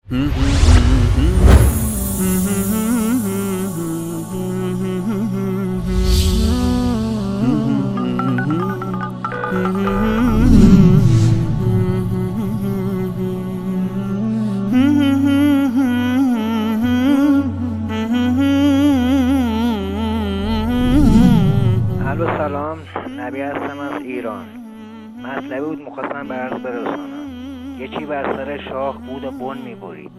الو سلام، نبی هستم از ایران. مطلبی بود میخواستم به عرض برسانم. یه چی بر سر شاخ بود و بن میبرید.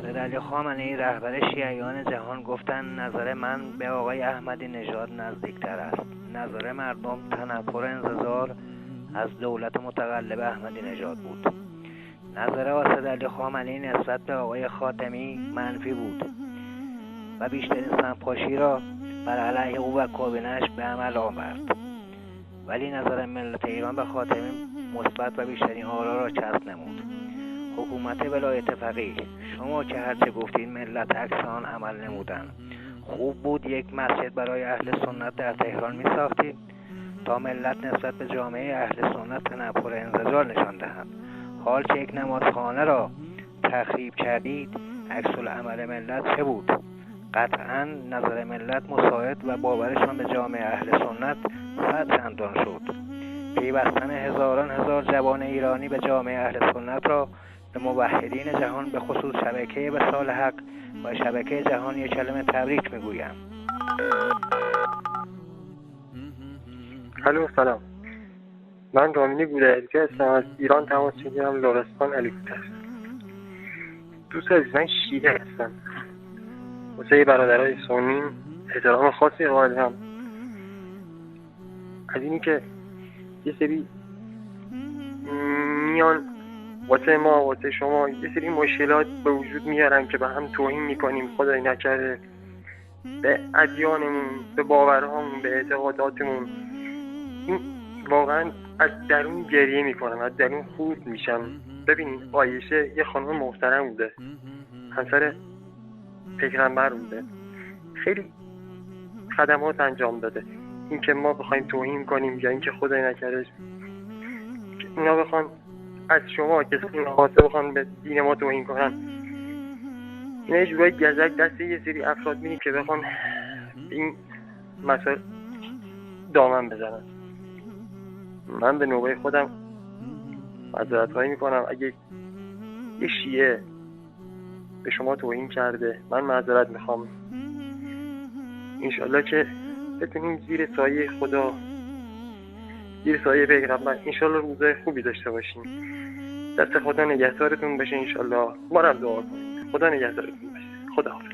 سید علی خامنه‌ای رهبر شیعیان جهان گفتن نظر من به آقای احمدی نژاد نزدیکتر است. نظر مردم تنفر انتظار از دولت متقلب احمدی نژاد بود. نظر سید علی خامنه‌ای نسبت به آقای خاتمی منفی بود و بیشترین سمپاشی را بر علیه او و کابینه‌اش به عمل آورد. ولی نظر ملت ایران به خاتمی مثبت و بیشترین آرا را چسب نمود. حکومت ولایت فقیه، شما که هرچه گفتید ملت عکس آن عمل نمودند. خوب بود یک مسجد برای اهل سنت در تهران می ساختید تا ملت نسبت به جامعه اهل سنت تنفر انزجار نشان دهند. حال که یک نمازخانه را تخریب کردید، عکس العمل ملت چه بود؟ قطعا نظر ملت مساعد و باورشان به جامعه اهل سنت 100 چندان شد. پیوستن هزاران هزار جوان ایرانی به جامعه اهل سنت را به موحدین جهان به خصوص شبکه وصال حق و شبکه جهانی کلمه تبریک میگویم. الو سلام، من رامین گودرزی هستم از ایران تماس میگیرم. لرستان علیکوت هستم. دوست عزیز، من شیعه هستم. واسه برادرای سنی احترام خاصی قائلم. از اینی که یه سری میان واسه ما واسه شما یه سری مشکلات به وجود میارن که به هم توهین میکنیم، خدای نکرده به ادیانمون، به باورهامون، به اعتقاداتمون. این واقعا از درون گریه میکنم، از درون خورد میشم. ببینید، عایشه یه خانم محترم بوده، همسر پیغمبر بوده، خیلی خدمات انجام داده. این که ما بخوایم توهین کنیم یا اینکه خدای نکرده اینا بخوان از شما که واسه بخوان به دین ما توهین کنن، اینا یه جورایی گزک دست یه سری افراد میدیم که بخوان این مسائل دامن بزنن. من به نوبه خودم معذرت‌خواهی میکنم اگه یه شیعه به شما توهین کرده. من معذرت میخوام. انشالله که بتونیم زیر سایه خدا، زیر سایه پیغمبر، انشالله روزای خوبی داشته باشیم. دست خدا نگهدارتون باشه. انشالله ما رو دعا کنید. خدا نگهدارتون باشه. خدا حافظ.